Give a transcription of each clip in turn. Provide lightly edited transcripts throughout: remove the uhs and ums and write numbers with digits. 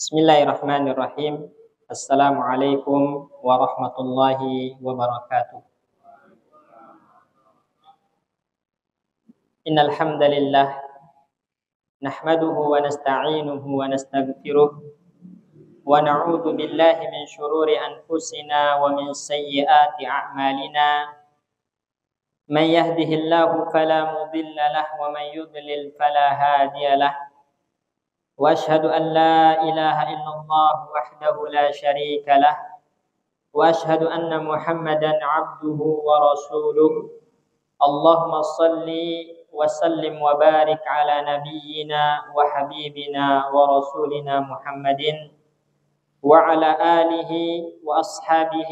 Bismillahirrahmanirrahim. Assalamualaikum warahmatullahi wabarakatuh. Innal hamdalillah nahmaduhu wa nasta'inuhu wa nastaghfiruh wa na'udzu billahi min shururi anfusina wa min sayyiati a'malina. Man yahdihillahu fala mudilla lahu wa man yudlil fala hadiya lahu. وأشهد أن لا إله إلا الله وحده لا شريك له وأشهد أن محمدا عبده ورسوله اللهم صل وسلم وبارك على نبينا وحبيبنا ورسولنا محمد وعلى آله وأصحابه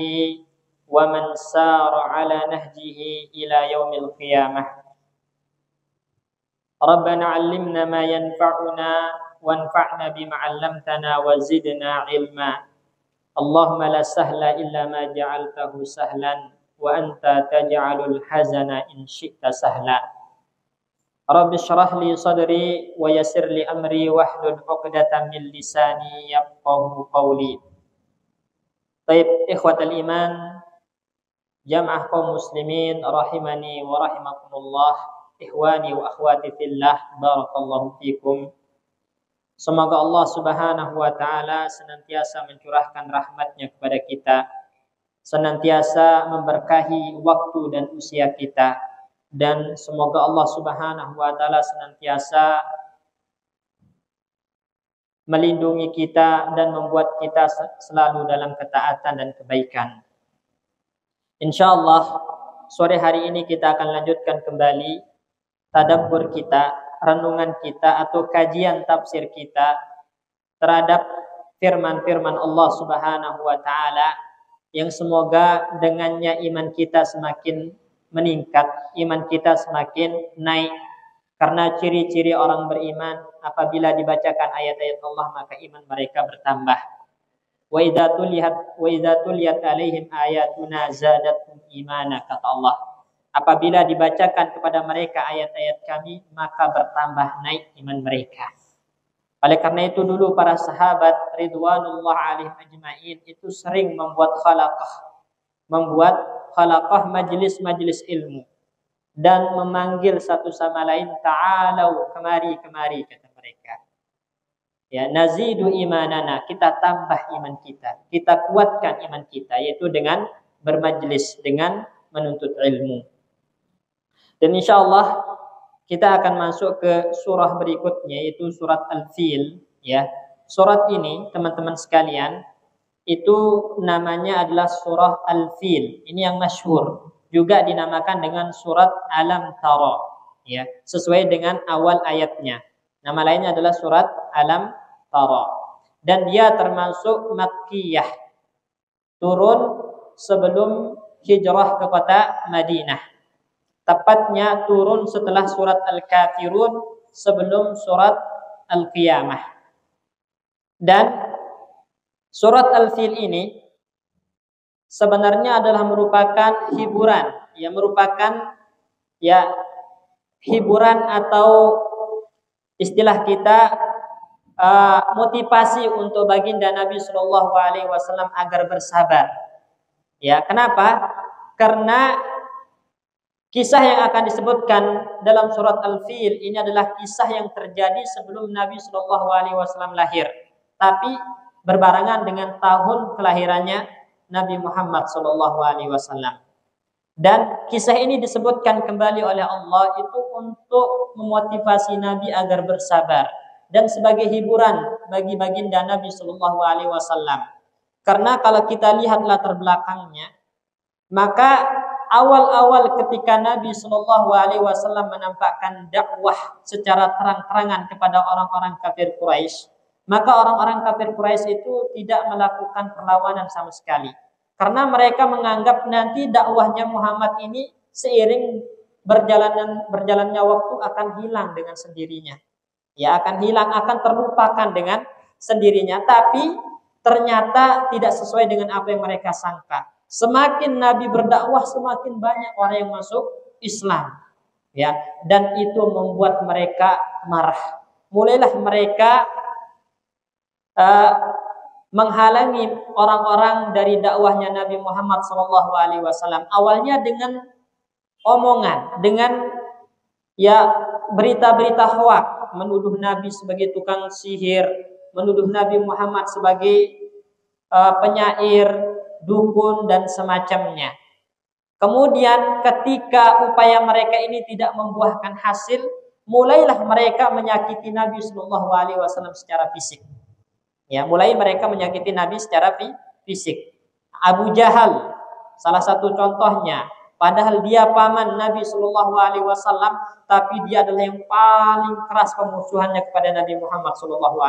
ومن سار على نهجه إلى يوم القيامة. ربنا علمنا ما ينفعنا وانفعنا بما علمتنا وزدنا علما. اللهم لا سهل إلا ما جعلته سهلا وأنت تجعل الحزن إن شئت سهلا. رب اشرح لي صدري ويسر لي أمري واحلل عقدة من لساني يفقهوا قولي. طيب إخوة الإيمان jamaah kaum muslimin rahimani wa rahimakumullah, ikhwani wa akhwati fillah, barakallahu fikum. Semoga Allah Subhanahu wa taala senantiasa mencurahkan rahmatnya kepada kita, senantiasa memberkahi waktu dan usia kita, dan semoga Allah Subhanahu wa taala senantiasa melindungi kita dan membuat kita selalu dalam ketaatan dan kebaikan. Insyaallah sore hari ini kita akan lanjutkan kembali tadabbur kita, renungan kita atau kajian tafsir kita terhadap firman-firman Allah Subhanahu wa taala yang semoga dengannya iman kita semakin meningkat, iman kita semakin naik, karena ciri-ciri orang beriman apabila dibacakan ayat-ayat Allah maka iman mereka bertambah. Wa idza tuliyat alaihim ayatuna zadatuhum imana, kata Allah. Apabila dibacakan kepada mereka ayat-ayat kami, maka bertambah naik iman mereka. Oleh karena itu dulu para sahabat ridwanullah alaihim ajma'in itu sering membuat khalaqah majlis-majlis ilmu dan memanggil satu sama lain, ta'alau, kemari kata mereka. Ya, nazidu imanana, kita tambah iman kita kuatkan iman kita, yaitu dengan bermajlis, dengan menuntut ilmu. Dan insyaallah kita akan masuk ke surah berikutnya, yaitu surat Al-Fil. Ya, surat ini teman-teman sekalian itu namanya adalah surah Al-Fil. Ini yang masyhur, juga dinamakan dengan surat Alam Tara. Ya, sesuai dengan awal ayatnya. Nama lainnya adalah surat Alam Tara. Dan dia termasuk Makkiyah, turun sebelum hijrah ke kota Madinah. Tepatnya turun setelah surat Al-Kafirun, sebelum surat Al-Qiyamah. Dan surat Al-Fil ini sebenarnya adalah merupakan hiburan, hiburan atau istilah kita motivasi untuk baginda Nabi Shallallahu Alaihi Wasallam agar bersabar. Ya, kenapa? Karena kisah yang akan disebutkan dalam surat Al-Fil ini adalah kisah yang terjadi sebelum Nabi Shallallahu Alaihi Wasallam lahir, tapi berbarengan dengan tahun kelahirannya Nabi Muhammad Shallallahu Alaihi Wasallam. Dan kisah ini disebutkan kembali oleh Allah itu untuk memotivasi Nabi agar bersabar dan sebagai hiburan bagi baginda Nabi Shallallahu Alaihi Wasallam. Karena kalau kita lihat latar belakangnya, maka awal-awal ketika Nabi Shallallahu Alaihi Wasallam menampakkan dakwah secara terang-terangan kepada orang-orang kafir Quraisy, maka orang-orang kafir Quraisy itu tidak melakukan perlawanan sama sekali, karena mereka menganggap nanti dakwahnya Muhammad ini seiring berjalannya waktu akan hilang dengan sendirinya. Ya, akan hilang, akan terlupakan dengan sendirinya. Tapi ternyata tidak sesuai dengan apa yang mereka sangka. Semakin Nabi berdakwah, semakin banyak orang yang masuk Islam. Ya, dan itu membuat mereka marah. Mulailah mereka uh, menghalangi orang-orang dari dakwahnya Nabi Muhammad SAW. Awalnya dengan omongan, dengan berita-berita hoak, menuduh Nabi sebagai tukang sihir, menuduh Nabi Muhammad sebagai penyair, dukun dan semacamnya. Kemudian ketika upaya mereka ini tidak membuahkan hasil, mulailah mereka menyakiti Nabi SAW secara fisik. Ya, mulai mereka menyakiti Nabi secara fisik. Abu Jahal salah satu contohnya. Padahal dia paman Nabi SAW, tapi dia adalah yang paling keras pemusuhannya kepada Nabi Muhammad SAW.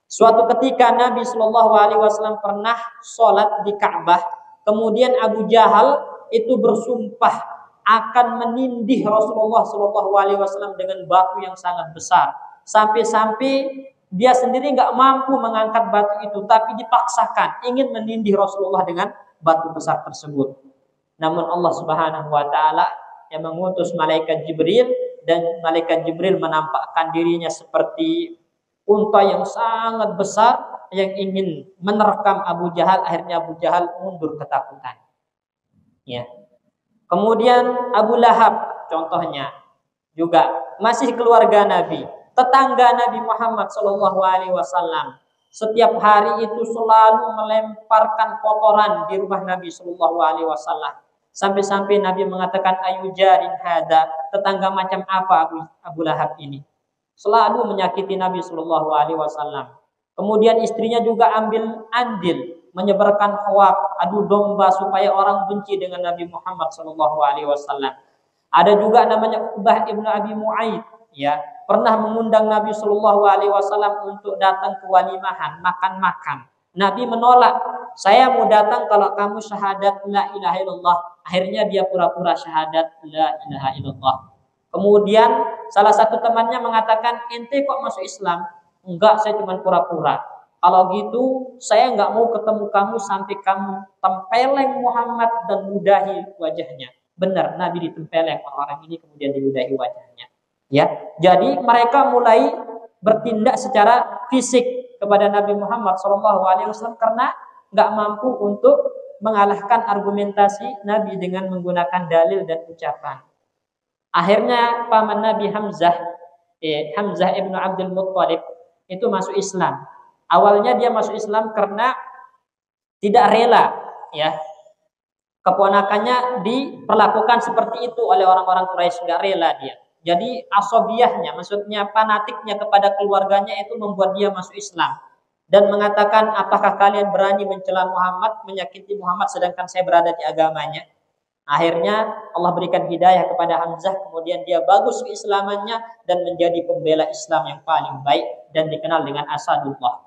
Suatu ketika Nabi SAW pernah sholat di Ka'bah, kemudian Abu Jahal itu bersumpah akan menindih Rasulullah SAW dengan batu yang sangat besar. Sampai-sampai dia sendiri nggak mampu mengangkat batu itu, tapi dipaksakan ingin menindih Rasulullah dengan batu besar tersebut. Namun Allah Subhanahu wa taala yang mengutus malaikat Jibril, dan malaikat Jibril menampakkan dirinya seperti unta yang sangat besar yang ingin menerkam Abu Jahal. Akhirnya Abu Jahal mundur ketakutan. Ya. Kemudian Abu Lahab contohnya juga masih keluarga Nabi, tetangga Nabi Muhammad SAW. Setiap hari itu selalu melemparkan kotoran di rumah Nabi SAW. Sampai-sampai Nabi mengatakan, ayu jarin hada, tetangga macam apa Abu Lahab ini? Selalu menyakiti Nabi SAW. Kemudian istrinya juga ambil andil, menyebarkan hoak, adu domba supaya orang benci dengan Nabi Muhammad SAW. Ada juga namanya Uqbah ibnu Abi Mu'aid, ya, pernah mengundang Nabi SAW untuk datang ke walimahan, makan-makan. Nabi menolak, saya mau datang kalau kamu syahadat la ilaha illallah. Akhirnya dia pura-pura syahadat la ilaha illallah. Kemudian salah satu temannya mengatakan, ente kok masuk Islam? Enggak, saya cuma pura-pura. Kalau gitu, saya nggak mau ketemu kamu sampai kamu tempeleng Muhammad dan ludahi wajahnya. Benar, Nabi ditempeleng orang ini, kemudian diludahi wajahnya. Ya, jadi mereka mulai bertindak secara fisik kepada Nabi Muhammad SAW karena nggak mampu untuk mengalahkan argumentasi Nabi dengan menggunakan dalil dan ucapan. Akhirnya paman Nabi Hamzah ibnu Abdul Muttalib itu masuk Islam. Awalnya dia masuk Islam karena tidak rela, ya, keponakannya diperlakukan seperti itu oleh orang-orang Quraisy, nggak rela dia. Jadi asobiyahnya, maksudnya fanatiknya kepada keluarganya itu membuat dia masuk Islam dan mengatakan, apakah kalian berani mencela Muhammad, menyakiti Muhammad sedangkan saya berada di agamanya? Akhirnya Allah berikan hidayah kepada Hamzah, kemudian dia bagus keislamannya dan menjadi pembela Islam yang paling baik dan dikenal dengan Asadullah.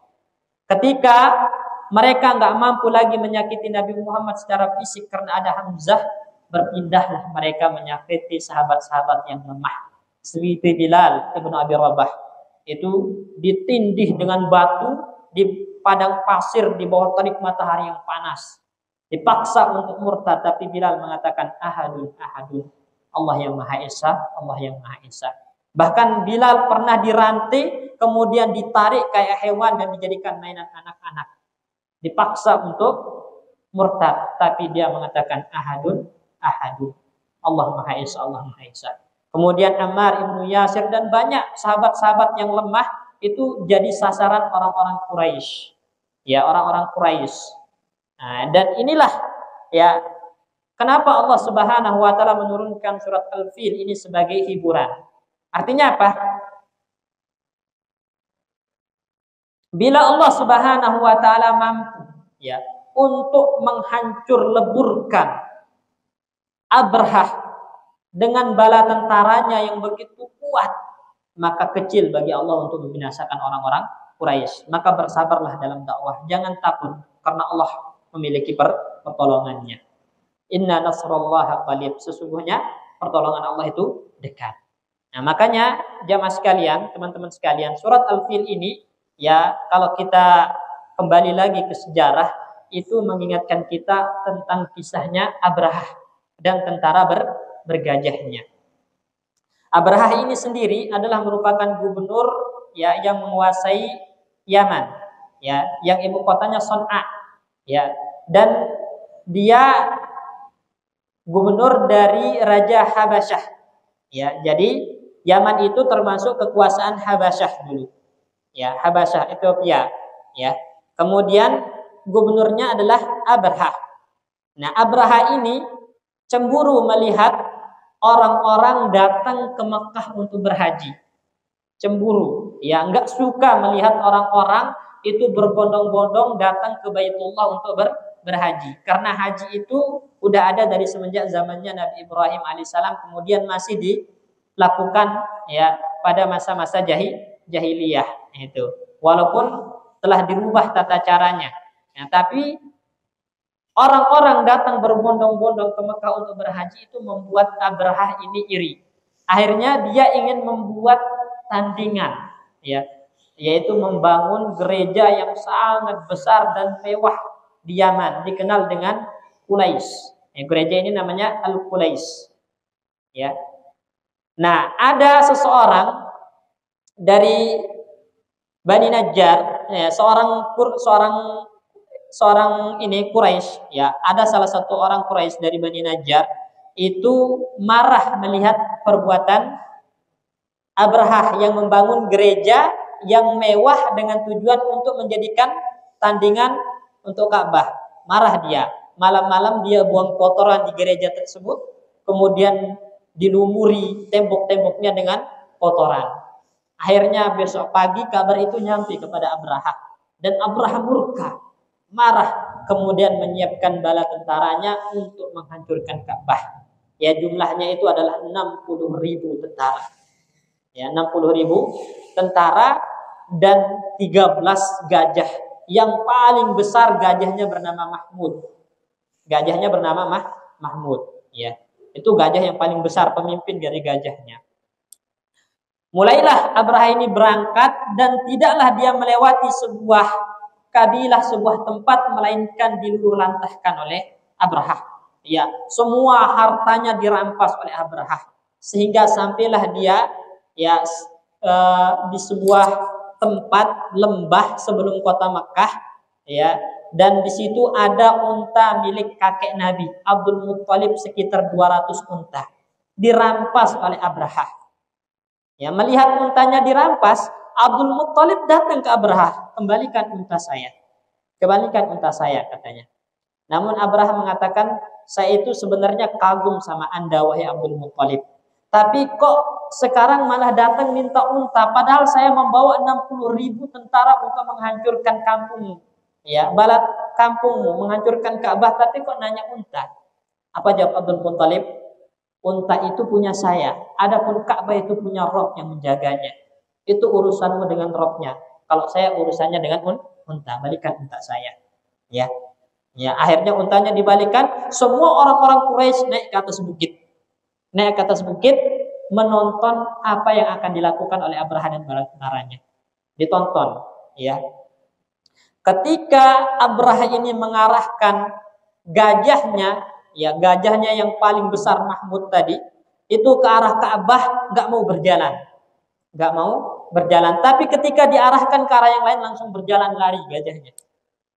Ketika mereka nggak mampu lagi menyakiti Nabi Muhammad secara fisik karena ada Hamzah, berpindahlah mereka menyakiti sahabat-sahabat yang lemah. Seperti Bilal ibnu Abi Rabah itu ditindih dengan batu di padang pasir di bawah terik matahari yang panas. Dipaksa untuk murtad, tapi Bilal mengatakan ahadun ahadun, Allah yang Maha Esa, Allah yang Maha Esa. Bahkan Bilal pernah dirantai, kemudian ditarik kayak hewan dan dijadikan mainan anak-anak. Dipaksa untuk murtad, tapi dia mengatakan ahadun ahadun, Allah Maha Esa, Allah Maha Esa. Kemudian Ammar ibnu Yasir dan banyak sahabat-sahabat yang lemah itu jadi sasaran orang-orang Quraisy. Ya, orang-orang Quraisy. Nah, dan inilah ya kenapa Allah Subhanahu wa taala menurunkan surat Al-Fil ini sebagai hiburan. Artinya apa? Bila Allah Subhanahu wa taala mampu ya untuk menghancur leburkan Abrahah dengan bala tentaranya yang begitu kuat, maka kecil bagi Allah untuk membinasakan orang-orang Quraisy. Maka bersabarlah dalam dakwah, jangan takut karena Allah memiliki pertolongannya. Inna nasrallaha qarib, sesungguhnya pertolongan Allah itu dekat. Nah, makanya jamaah sekalian, teman-teman sekalian, surat Al-Fil ini ya kalau kita kembali lagi ke sejarah itu mengingatkan kita tentang kisahnya Abrahah dan tentara bergajahnya. Abrahah ini sendiri adalah merupakan gubernur ya yang menguasai Yaman. ya, yang ibu kotanya Son'a, ya, dan dia gubernur dari Raja Habasyah, ya. Jadi Yaman itu termasuk kekuasaan Habasyah dulu, ya, Habasyah Ethiopia, ya. Kemudian gubernurnya adalah Abraha. Nah, Abraha ini cemburu melihat orang-orang datang ke Mekah untuk berhaji. Cemburu, ya, nggak suka melihat orang-orang itu berbondong-bondong datang ke Baitullah untuk berhaji. Karena haji itu udah ada dari semenjak zamannya Nabi Ibrahim alaihissalam, kemudian masih dilakukan, ya, pada masa-masa jahiliyah itu. Walaupun telah dirubah tata caranya, ya, tapi orang-orang datang berbondong-bondong ke Mekah untuk berhaji itu membuat Abraha ini iri. Akhirnya dia ingin membuat tandingan, ya, yaitu membangun gereja yang sangat besar dan mewah di Yaman, dikenal dengan Qulais. Ya, gereja ini namanya Al-Qulais, ya. Nah, ada seseorang dari Bani Najjar, ya, seorang ini Quraisy, ya, ada salah satu orang Quraisy dari Bani Najjar itu marah melihat perbuatan Abraha yang membangun gereja yang mewah dengan tujuan untuk menjadikan tandingan untuk Ka'bah. Marah dia. Malam-malam dia buang kotoran di gereja tersebut, kemudian dilumuri tembok-temboknya dengan kotoran. Akhirnya besok pagi kabar itu nyampe kepada Abraha, dan Abraha murka, marah, kemudian menyiapkan bala tentaranya untuk menghancurkan Ka'bah. Ya, jumlahnya itu adalah 60.000 tentara. Ya, 60.000 tentara dan 13 gajah. Yang paling besar gajahnya bernama Mahmud. Gajahnya bernama Mahmud, ya. Itu gajah yang paling besar, pemimpin dari gajahnya. Mulailah Abraha ini berangkat, dan tidaklah dia melewati sebuah kabilah, sebuah tempat, melainkan diluluhlantahkan oleh Abraha. Ya, semua hartanya dirampas oleh Abraha, sehingga sampailah dia, ya, di sebuah tempat lembah sebelum kota Makkah, ya, dan di situ ada unta milik kakek Nabi Abdul Muttalib, sekitar 200 unta dirampas oleh Abraha. Ya, melihat untanya dirampas, Abdul Muttalib datang ke Abraha, kembalikan unta saya, katanya. Namun Abraha mengatakan, saya itu sebenarnya kagum sama Anda, wahai Abdul Muttalib. Tapi kok sekarang malah datang minta unta, padahal saya membawa 60.000 tentara untuk menghancurkan kampung, ya, bala kampungmu, menghancurkan Ka'bah, tapi kok nanya unta? Apa jawab Abdul Muttalib? Unta itu punya saya, adapun Ka'bah itu punya Rob yang menjaganya. Itu urusanmu dengan Robnya. Kalau saya urusannya dengan unta, balikan unta saya. Ya, ya, akhirnya untanya dibalikan. Semua orang-orang Quraisy naik ke atas bukit, menonton apa yang akan dilakukan oleh Abraha dan bala tentaranya. Ditonton, ya. Ketika Abraha ini mengarahkan gajahnya, ya, gajahnya yang paling besar Mahmud tadi, itu ke arah Ka'bah, nggak mau berjalan. Tapi ketika diarahkan ke arah yang lain, langsung berjalan lari gajahnya,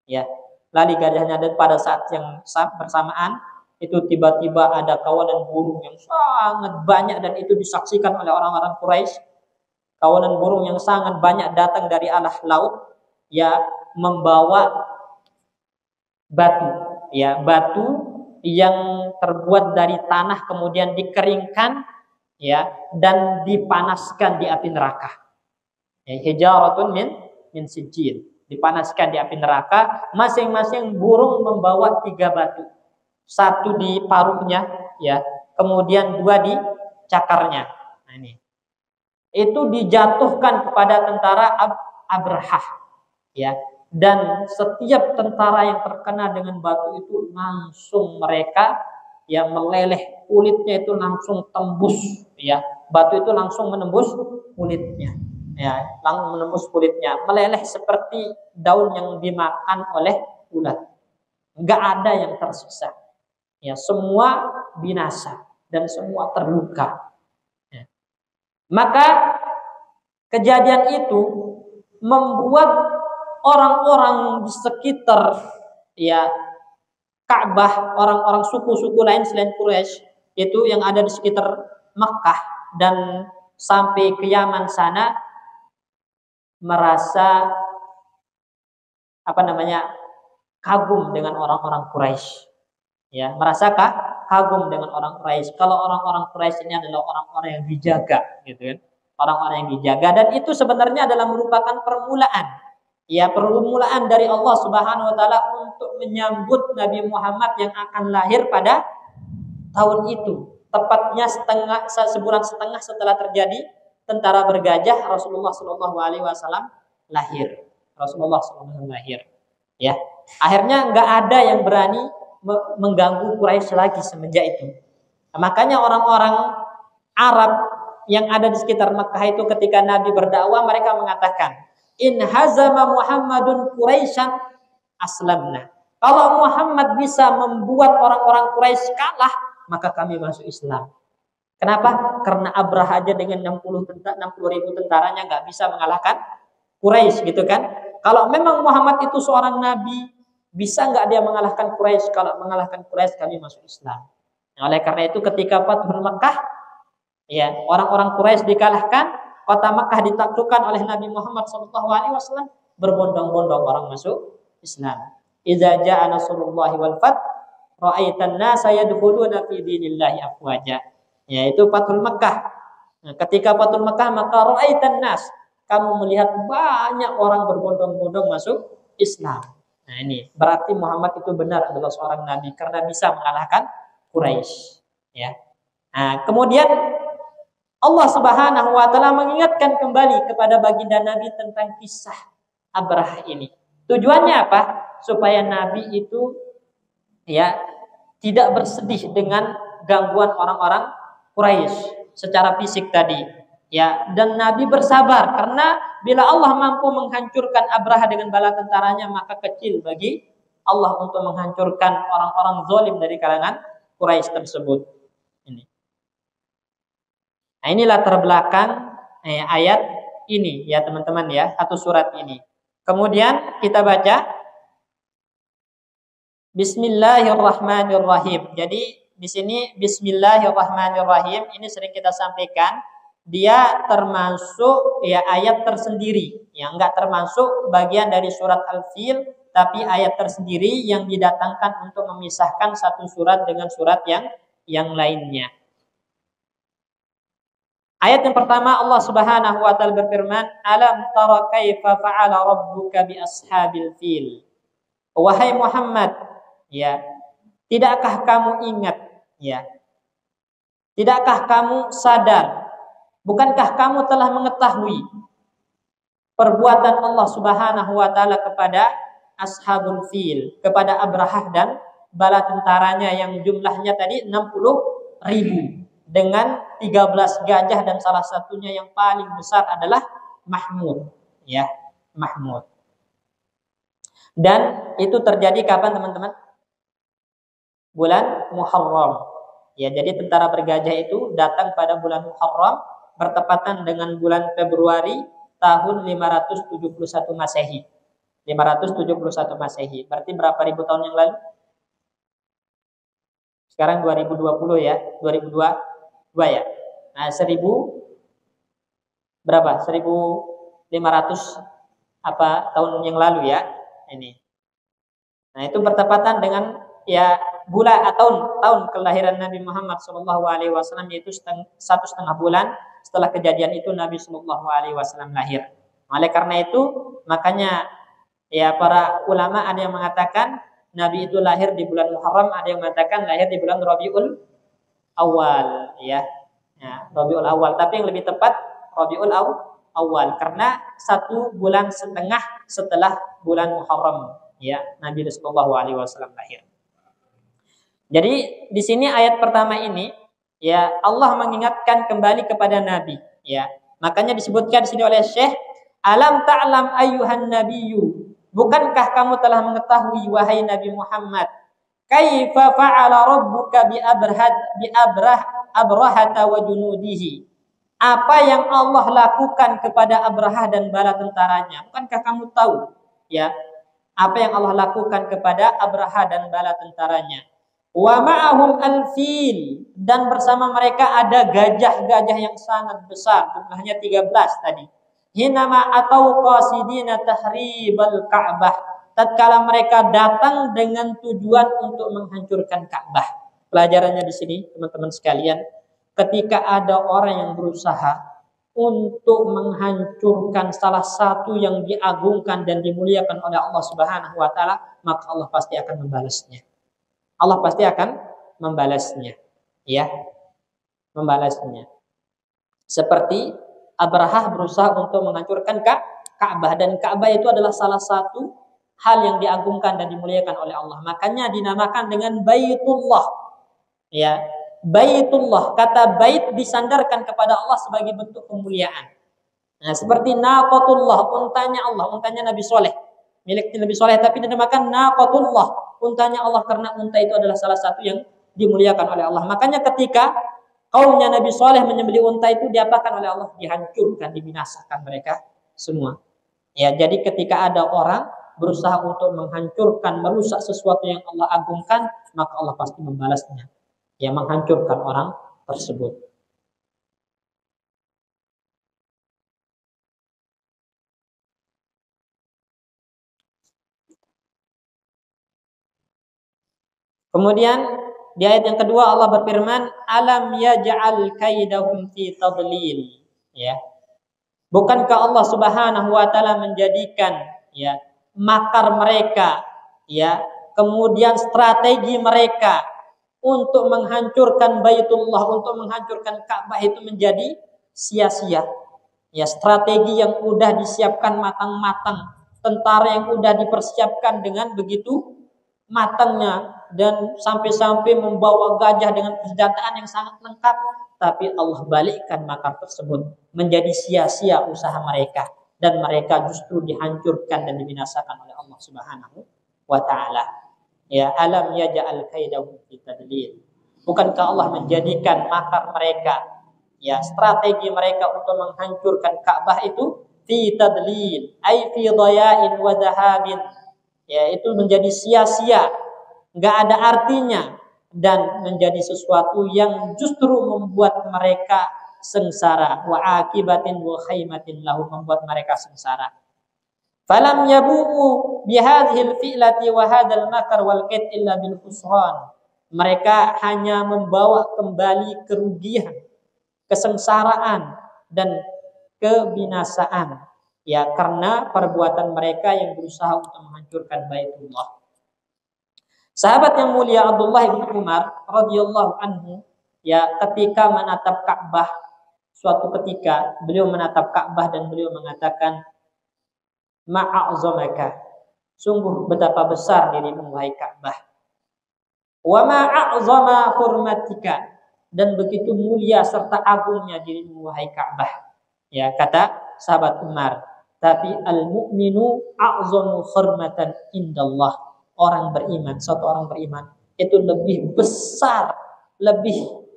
ya, lari gajahnya. Dan pada saat yang bersamaan itu tiba-tiba ada kawanan burung yang sangat banyak, dan itu disaksikan oleh orang-orang Quraisy. Kawanan burung yang sangat banyak datang dari arah laut, ya, membawa batu yang terbuat dari tanah, kemudian dikeringkan, ya, dan dipanaskan di api neraka. Ya, hijaratun min sijil, dipanaskan di api neraka. Masing-masing burung membawa 3 batu. 1 di paruhnya, ya, kemudian 2 di cakarnya. Nah, ini itu dijatuhkan kepada tentara Abraha, ya, dan setiap tentara yang terkena dengan batu itu langsung mereka, ya, meleleh, kulitnya itu langsung tembus, ya, batu itu langsung menembus kulitnya, ya, langsung menembus kulitnya, meleleh seperti daun yang dimakan oleh ulat. Nggak ada yang tersisa. Ya, semua binasa dan semua terluka. Ya. Maka kejadian itu membuat orang-orang di sekitar ya Ka'bah, orang-orang suku-suku lain selain Quraisy itu yang ada di sekitar Makkah dan sampai ke Yaman sana merasa kagum dengan orang-orang Quraisy. Ya, merasakah kagum dengan orang Quraisy. Kalau orang-orang Quraisy ini adalah orang-orang yang dijaga, gitu kan? Orang-orang yang dijaga, dan itu sebenarnya adalah merupakan permulaan. Ya, permulaan dari Allah Subhanahu wa taala untuk menyambut Nabi Muhammad yang akan lahir pada tahun itu. Tepatnya sebulan setengah setelah terjadi tentara bergajah, Rasulullah Shallallahu alaihi wasallam lahir. Rasulullah SAW lahir. Ya. Akhirnya nggak ada yang berani mengganggu Quraisy lagi semenjak itu. Nah, makanya orang-orang Arab yang ada di sekitar Mekah itu ketika Nabi berdakwah mereka mengatakan, in hazama Muhammadun Quraisyan aslamna. Kalau Muhammad bisa membuat orang-orang Quraisy kalah, maka kami masuk Islam. Kenapa? Karena Abraha aja dengan 60 ribu tentaranya nggak bisa mengalahkan Quraisy, gitu kan? Kalau memang Muhammad itu seorang nabi, bisa nggak dia mengalahkan Quraisy? Kalau mengalahkan Quraisy, kami masuk Islam. Nah, oleh karena itu ketika Fathul Makkah, ya orang-orang Quraisy dikalahkan, kota Makkah ditaklukkan oleh Nabi Muhammad SAW, berbondong-bondong orang masuk Islam. Idza jaa nasrullahi wal fath, ra'aitan nasa yadkhuluna fi dinillahi afwaja. Yaitu Fathul Makkah. Nah, ketika Fathul Makkah maka ra'aitan nas, kamu melihat banyak orang berbondong-bondong masuk Islam. Nah, ini berarti Muhammad itu benar adalah seorang nabi karena bisa mengalahkan Quraisy. Ya. Nah, kemudian Allah Subhanahu wa taala mengingatkan kembali kepada baginda Nabi tentang kisah Abrah ini. Tujuannya apa? Supaya Nabi itu ya tidak bersedih dengan gangguan orang-orang Quraisy secara fisik tadi. Ya, dan Nabi bersabar karena bila Allah mampu menghancurkan Abraha dengan bala tentaranya, maka kecil bagi Allah untuk menghancurkan orang-orang zalim dari kalangan Quraisy tersebut. Ini. Nah, ini latar belakang ayat ini ya teman-teman ya, satu surat ini. Kemudian kita baca Bismillahirrahmanirrahim. Jadi di sini Bismillahirrahmanirrahim ini sering kita sampaikan, dia termasuk ya ayat tersendiri, yang enggak termasuk bagian dari surat Al-Fil, tapi ayat tersendiri yang didatangkan untuk memisahkan satu surat dengan surat yang lainnya. Ayat yang pertama Allah Subhanahu wa taala berfirman, "Alam tara kaifa fa'ala rabbuka bi ashabil fil?" Wahai Muhammad, ya, tidakkah kamu ingat, ya? Tidakkah kamu sadar? Bukankah kamu telah mengetahui perbuatan Allah Subhanahu wa taala kepada ashabul fil, kepada Abrahah dan bala tentaranya yang jumlahnya tadi 60 ribu dengan 13 gajah dan salah satunya yang paling besar adalah Mahmud, ya, Mahmud. Dan itu terjadi kapan teman-teman? Bulan Muharram. Ya, jadi tentara bergajah itu datang pada bulan Muharram bertepatan dengan bulan Februari tahun 571 Masehi. 571 Masehi. Berarti berapa ribu tahun yang lalu? Sekarang 2020 ya, 2022 ya. Nah, 1000 berapa? 1500 tahun yang lalu ya. Ini. Nah, itu bertepatan dengan ya bulan atau tahun kelahiran Nabi Muhammad SAW, yaitu 1,5 bulan setelah kejadian itu Nabi SAW lahir. Oleh karena itu makanya ya para ulama ada yang mengatakan Nabi itu lahir di bulan Muharram, ada yang mengatakan lahir di bulan Rabiul Awal, ya. Ya, Rabiul Awal, tapi yang lebih tepat Rabiul Awal karena 1 bulan setengah setelah bulan Muharram, ya, Nabi SAW lahir. Jadi di sini ayat pertama ini ya Allah mengingatkan kembali kepada Nabi, ya. Makanya disebutkan di sini oleh Syekh, alam ta'lam ayyuhan nabiyyu, bukankah kamu telah mengetahui wahai Nabi Muhammad, kaifa fa'ala rabbuka bi abrahata wa junudihi, apa yang Allah lakukan kepada Abrahah dan bala tentaranya. Bukankah kamu tahu ya apa yang Allah lakukan kepada Abraha dan bala tentaranya. Wa ma'ahum al-fil, dan bersama mereka ada gajah-gajah yang sangat besar, jumlahnya 13 tadi. Hinama atau qasidina tahribal Ka'bah, tatkala mereka datang dengan tujuan untuk menghancurkan Ka'bah. Pelajarannya di sini teman-teman sekalian, ketika ada orang yang berusaha untuk menghancurkan salah satu yang diagungkan dan dimuliakan oleh Allah Subhanahu wa taala, maka Allah pasti akan membalasnya. Allah pasti akan membalasnya, ya. Membalasnya. Seperti Abraha berusaha untuk menghancurkan Ka'bah, dan Ka'bah itu adalah salah satu hal yang diagungkan dan dimuliakan oleh Allah. Makanya dinamakan dengan Baitullah. Ya. Baitullah, kata bait disandarkan kepada Allah sebagai bentuk kemuliaan. Nah, seperti naqatullah, untanya Allah, untanya Nabi Soleh, milik Nabi Soleh, tapi dinamakan naqatullah, untanya Allah, karena unta itu adalah salah satu yang dimuliakan oleh Allah. Makanya ketika kaumnya Nabi Soleh menyembelih unta itu, diapakan oleh Allah? Dihancurkan, dibinasakan mereka semua. Ya, jadi ketika ada orang berusaha untuk menghancurkan, merusak sesuatu yang Allah agungkan, maka Allah pasti membalasnya. Yang menghancurkan orang tersebut. Kemudian di ayat yang kedua Allah berfirman, alam yaj'al kaidahum fi tadlil. Ya. Bukankah Allah Subhanahu wa taala menjadikan, ya, makar mereka, ya, kemudian strategi mereka untuk menghancurkan Baitullah, untuk menghancurkan Ka'bah itu menjadi sia-sia. Ya, strategi yang udah disiapkan matang-matang, tentara yang udah dipersiapkan dengan begitu matangnya, dan sampai-sampai membawa gajah dengan persenjataan yang sangat lengkap, tapi Allah balikkan makar tersebut menjadi sia-sia usaha mereka, dan mereka justru dihancurkan dan dibinasakan oleh Allah Subhanahu wa taala. Ya, alam yaj'al kaidahum fi tadlil. Bukankah Allah menjadikan makar mereka, ya, strategi mereka untuk menghancurkan Ka'bah itu fi tadlil, ai fi dhaya'in wa dhahabin. Ya, itu menjadi sia-sia, enggak ada artinya, dan menjadi sesuatu yang justru membuat mereka sengsara, wa akibatin wa khaymatin lahu, membuat mereka sengsara. Falam yabu'u bihadhil fi'lati wa hadzal makar wal kaid illa bil khusran. Mereka hanya membawa kembali kerugian, kesengsaraan, dan kebinasaan, ya, karena perbuatan mereka yang berusaha untuk menghancurkan Baitullah. Sahabat yang mulia Abdullah bin Umar radhiyallahu anhu, ya, ketika menatap Ka'bah, suatu ketika beliau menatap Ka'bah dan beliau mengatakan, ma'azamaka, sungguh betapa besar dirimu wahai Ka'bah. Wa ma'azama hurmatika, dan begitu mulia serta agungnya dirimu wahai Ka'bah. Ya, kata sahabat Umar, tapi al-mu'minu a'zamu hurmatan indallah. Orang beriman, suatu orang beriman itu lebih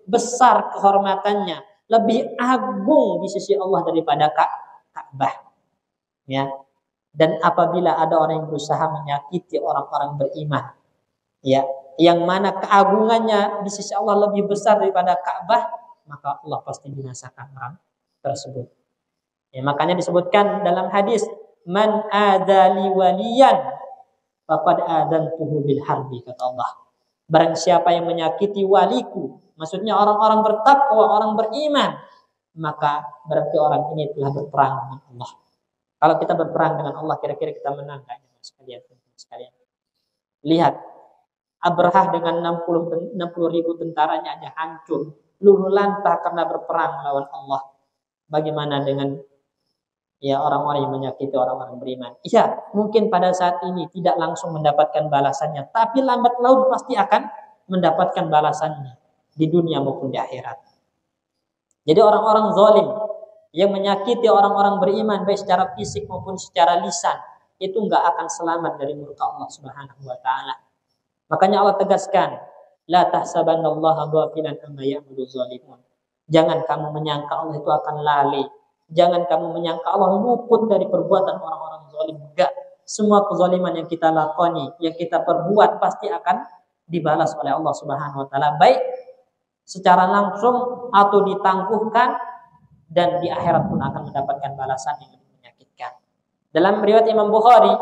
besar kehormatannya, lebih agung di sisi Allah daripada Ka'bah. Ya. Dan apabila ada orang yang berusaha menyakiti orang-orang beriman, ya, yang mana keagungannya di sisi Allah lebih besar daripada Ka'bah, maka Allah pasti binasakan orang tersebut. Ya, makanya disebutkan dalam hadis, man adzali waliyan faqad adzantuhu bil harbi, kata Allah. Barang siapa yang menyakiti waliku, maksudnya orang-orang bertakwa, orang beriman, maka berarti orang ini telah berperang dengan Allah. Kalau kita berperang dengan Allah, kira-kira kita menang enggak, sekalian? Lihat, Abraha dengan 60 ribu tentaranya aja hancur, luluh lantah karena berperang melawan Allah. Bagaimana dengan, ya, orang-orang yang menyakiti orang-orang beriman? Iya, mungkin pada saat ini tidak langsung mendapatkan balasannya, tapi lambat laun pasti akan mendapatkan balasannya di dunia maupun di akhirat. Jadi orang-orang zalim yang menyakiti orang-orang beriman baik secara fisik maupun secara lisan, itu enggak akan selamat dari murka Allah Subhanahu wa taala. Makanya Allah tegaskan, la tahsabannallaha ghafilan amma ya'malu zalimun. Jangan kamu menyangka Allah itu akan lalai. Jangan kamu menyangka Allah luput dari perbuatan orang-orang zalim. Enggak. semua kezaliman yang kita lakoni, yang kita perbuat pasti akan dibalas oleh Allah Subhanahu wa taala, baik secara langsung atau ditangguhkan, dan di akhirat pun akan mendapatkan balasan yang lebih menyakitkan. Dalam riwayat Imam Bukhari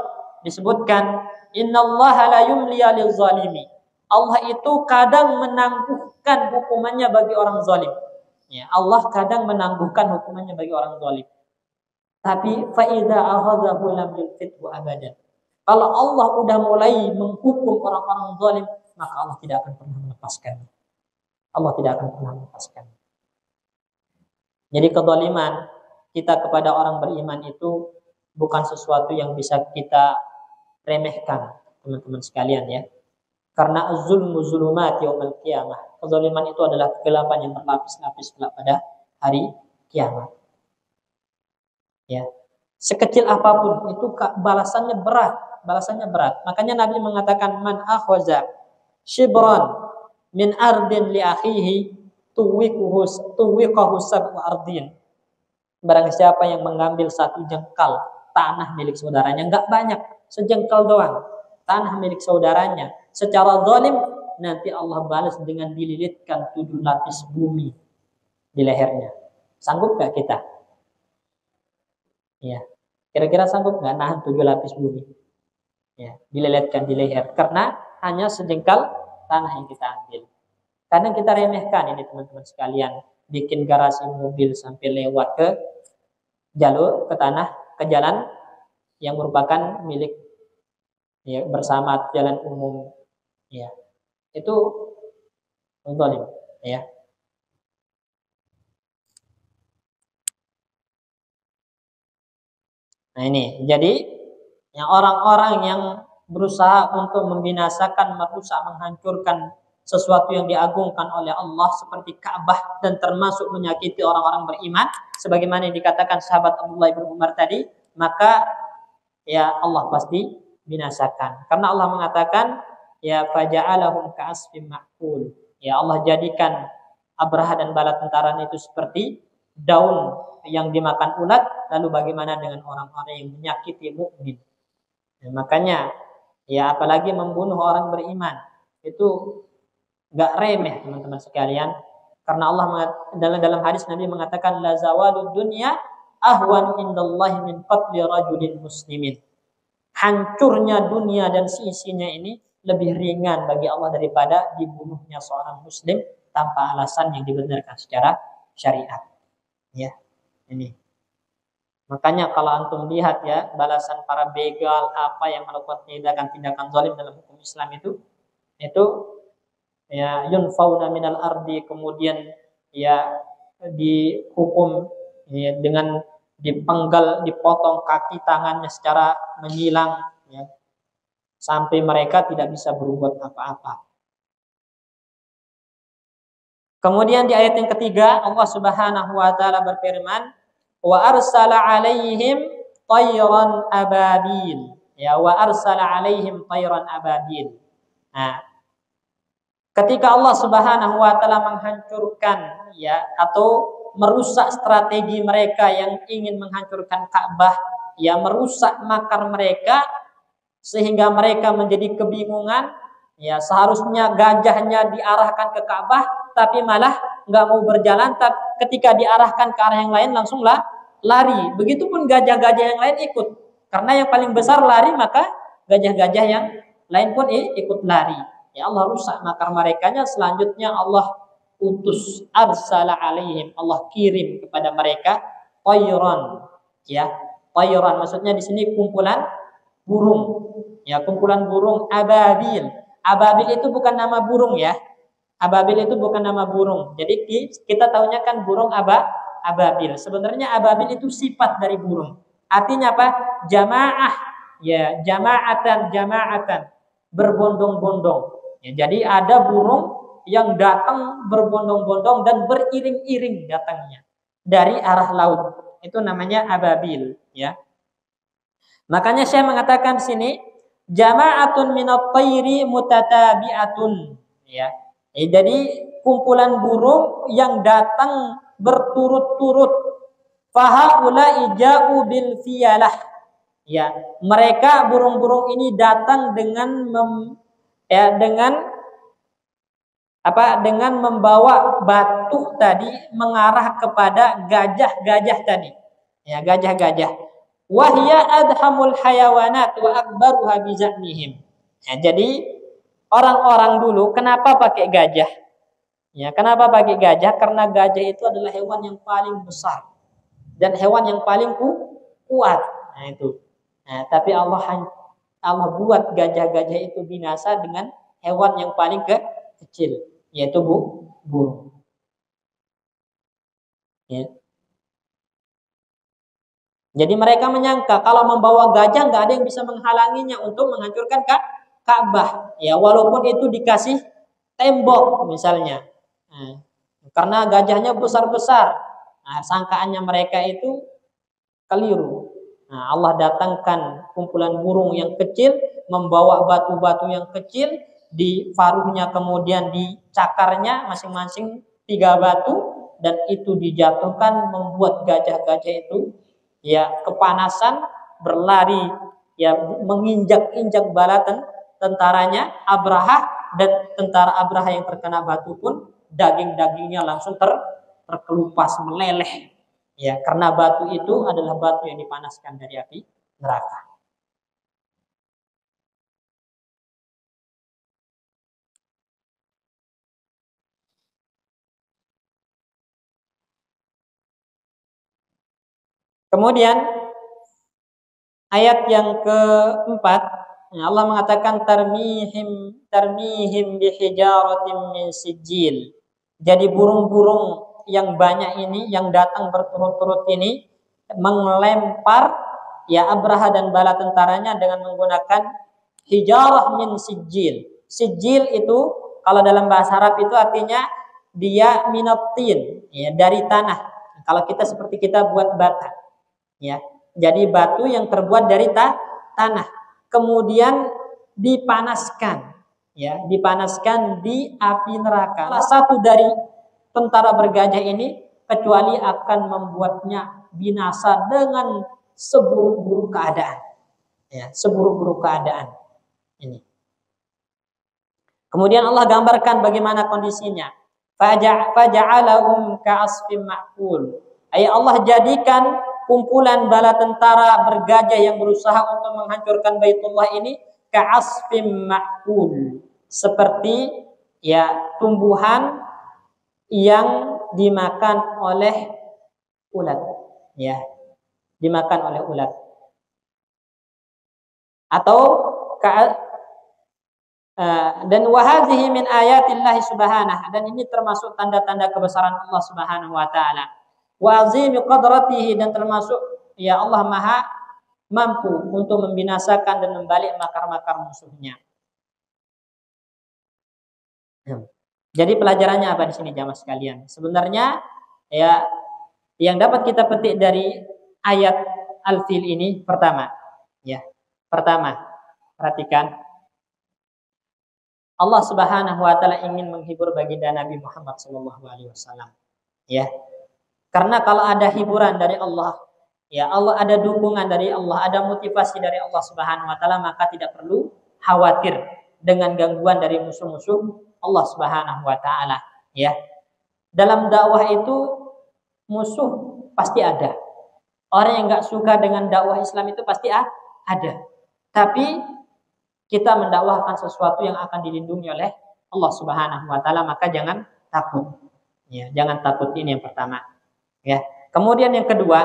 disebutkan, innallaha la yumli lil zalimi. Allah itu kadang menangguhkan hukumannya bagi orang zalim. Ya, Allah kadang menangguhkan hukumannya bagi orang zalim. Tapi fa idza akhadhahu lam yulfithu abadan. Kalau Allah udah mulai menghukum orang-orang zalim, maka Allah tidak akan pernah melepaskan. Allah tidak akan pernah melepaskan. Jadi kezaliman kita kepada orang beriman itu bukan sesuatu yang bisa kita remehkan, teman-teman sekalian ya. Karena az-zulmu zulumat yaumil qiyamah. Kezaliman itu adalah kegelapan yang berlapis-lapis pada hari kiamat. Ya. Sekecil apapun itu balasannya berat, Makanya Nabi mengatakan man akhwaza shibran min ardin li akhihi tuwiqahu sab'u ardin. Barang siapa yang mengambil satu jengkal tanah milik saudaranya, enggak banyak, sejengkal doang, tanah milik saudaranya secara zalim, nanti Allah balas dengan dililitkan 7 lapis bumi di lehernya. Sanggup gak kita? Ya, kira-kira sanggup gak nahan 7 lapis bumi? Ya, dililitkan di leher karena hanya sejengkal tanah yang kita ambil. Kadang kita remehkan ini teman-teman sekalian, bikin garasi mobil sampai lewat ke jalan yang merupakan milik ya, bersama jalan umum. Ya, itu zalim ya. Nah ini, jadi yang orang-orang yang berusaha untuk membinasakan, merusak, menghancurkan sesuatu yang diagungkan oleh Allah seperti Ka'bah dan termasuk menyakiti orang-orang beriman, sebagaimana yang dikatakan sahabat Abdullah bin Umar tadi, maka ya Allah pasti binasakan. Karena Allah mengatakan ya faja'alahum ka'asfim ma'kul. Ya Allah jadikan Abraha dan bala tentara itu seperti daun yang dimakan ulat. Lalu bagaimana dengan orang-orang yang menyakiti mukmin? Ya, makanya ya apalagi membunuh orang beriman itu gak remeh teman-teman sekalian. Karena Allah dalam hadis Nabi mengatakan la zawalud dunya ahwan indallahi min qatli rajulin muslimin. Hancurnya dunia dan seisinya ini lebih ringan bagi Allah daripada dibunuhnya seorang muslim tanpa alasan yang dibenarkan secara syariat. Ya, ini. Makanya kalau antum lihat ya balasan para begal apa yang melakukan tindakan-tindakan zalim dalam hukum Islam itu ya yunfauna minal ardi, kemudian ya dihukum ya, dengan dipenggal, dipotong kaki tangannya secara menyilang ya, sampai mereka tidak bisa berbuat apa-apa. Kemudian di ayat yang ketiga Allah Subhanahu wa taala berfirman, wa arsala alaihim tayran ababil. Ya, wa arsala alaihim tayran ababil. Nah, ketika Allah Subhanahu wa taala menghancurkan ya atau merusak strategi mereka yang ingin menghancurkan Ka'bah, ya merusak makar mereka sehingga mereka menjadi kebingungan, ya seharusnya gajahnya diarahkan ke Ka'bah tapi malah nggak mau berjalan, ketika diarahkan ke arah yang lain langsunglah lari. Begitupun gajah-gajah yang lain ikut. Karena yang paling besar lari, maka gajah-gajah yang lain pun ikut lari. Ya Allah rusak makar merekanya. Selanjutnya Allah utus arsala alaihim, Allah kirim kepada mereka tayran. Ya, tayran maksudnya di sini kumpulan burung. Ya, kumpulan burung ababil. Ababil itu bukan nama burung ya. Ababil itu bukan nama burung. Jadi kita tahunya kan burung ababil. Sebenarnya ababil itu sifat dari burung. Artinya apa? Jamaah. Ya, jama'atan. Berbondong-bondong. Ya, jadi ada burung yang datang berbondong-bondong dan beriring-iring datangnya dari arah laut. Itu namanya ababil, ya. Makanya saya mengatakan di sini jama'atun minat tayri mutatabi'atun, ya. Jadi kumpulan burung yang datang berturut-turut. Fahaula ija'u bil fiyalah. Ya, mereka burung-burung ini datang dengan dengan membawa batu tadi mengarah kepada gajah-gajah tadi. Ya, gajah-gajah. Wahya adhamul hayawanat wa akbaruha bizamihim. Ya, jadi orang-orang dulu kenapa pakai gajah? Ya, kenapa pakai gajah? Karena gajah itu adalah hewan yang paling besar dan hewan yang paling kuat. Nah, itu. Nah, tapi Allah buat gajah-gajah itu binasa dengan hewan yang paling kecil, yaitu burung. Ya. Jadi mereka menyangka kalau membawa gajah nggak ada yang bisa menghalanginya untuk menghancurkan Ka'bah. Ya, walaupun itu dikasih tembok misalnya. Nah, karena gajahnya besar-besar. Nah, sangkaannya mereka itu keliru. Nah, Allah datangkan kumpulan burung yang kecil, membawa batu-batu yang kecil, di faruhnya kemudian dicakarnya masing-masing 3 batu, dan itu dijatuhkan membuat gajah-gajah itu ya kepanasan, berlari, ya menginjak-injak bala tentaranya Abraha, dan tentara Abraha yang terkena batu pun daging-dagingnya langsung terkelupas meleleh. Ya, karena batu itu adalah batu yang dipanaskan dari api neraka. Kemudian ayat yang keempat, Allah mengatakan tarmihim bihijaratin min sijil. Jadi burung-burung yang banyak ini yang datang berturut-turut ini melempar ya Abraha dan bala tentaranya dengan menggunakan hijarah min sijil. Sijil itu kalau dalam bahasa Arab itu artinya dia minatin, ya dari tanah. Kalau kita seperti kita buat bata, ya. Jadi batu yang terbuat dari tanah, kemudian dipanaskan, ya, dipanaskan di api neraka. Salah satu dari tentara bergajah ini kecuali akan membuatnya binasa dengan seburuk-buruk keadaan, ya, seburuk-buruk keadaan ini. Kemudian Allah gambarkan bagaimana kondisinya. Faja'alahum ka'asfim ma'kul. Allah jadikan kumpulan bala tentara bergajah yang berusaha untuk menghancurkan Baitullah ini ka'asfim ma'kul, seperti ya tumbuhan yang dimakan oleh ulat, ya, dimakan oleh ulat. Atau dan wahadhihi min ayatillah subhanahu, dan ini termasuk tanda-tanda kebesaran Allah Subhanahu wa taala. Wa azimi qadratihi, dan termasuk ya Allah Maha mampu untuk membinasakan dan membalik makar-makar musuhnya. Jadi pelajarannya apa di sini jamaah sekalian? Sebenarnya ya yang dapat kita petik dari ayat Al-Fil ini pertama, perhatikan, Allah Subhanahu wa taala ingin menghibur baginda Nabi Muhammad sallallahu alaihi wasallam. Ya. Karena kalau ada hiburan dari Allah, ya Allah ada dukungan dari Allah, ada motivasi dari Allah Subhanahu wa taala, maka tidak perlu khawatir dengan gangguan dari musuh-musuh Allah Subhanahu wa taala, ya. Dalam dakwah itu musuh pasti ada. Orang yang enggak suka dengan dakwah Islam itu pasti ada. Tapi kita mendakwahkan sesuatu yang akan dilindungi oleh Allah Subhanahu wa taala, maka jangan takut. Ya, jangan takut, ini yang pertama. Ya. Kemudian yang kedua,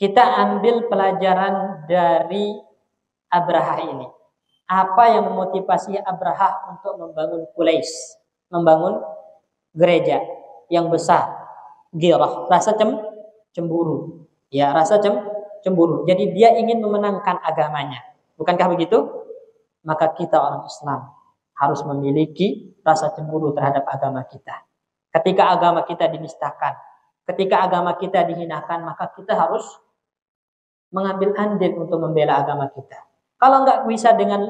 kita ambil pelajaran dari Abraha ini. Apa yang memotivasi Abraha untuk membangun Quraisy, membangun gereja yang besar? Ghirah, rasa cemburu. Ya, rasa cemburu. Jadi dia ingin memenangkan agamanya. Bukankah begitu? Maka kita orang Islam harus memiliki rasa cemburu terhadap agama kita. Ketika agama kita dinistakan, ketika agama kita dihinakan, maka kita harus mengambil andil untuk membela agama kita. Kalau nggak bisa dengan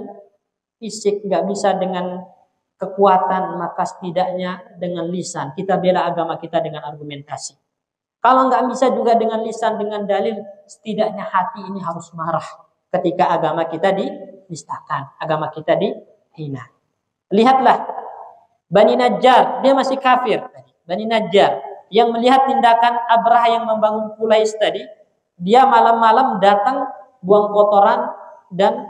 fisik, nggak bisa dengan kekuatan, maka setidaknya dengan lisan kita bela agama kita dengan argumentasi. Kalau nggak bisa juga dengan lisan, dengan dalil, setidaknya hati ini harus marah ketika agama kita dinistakan, agama kita dihina. Lihatlah Bani Najjar, dia masih kafir. Bani Najjar yang melihat tindakan Abraha yang membangun Quraisy tadi, dia malam-malam datang buang kotoran dan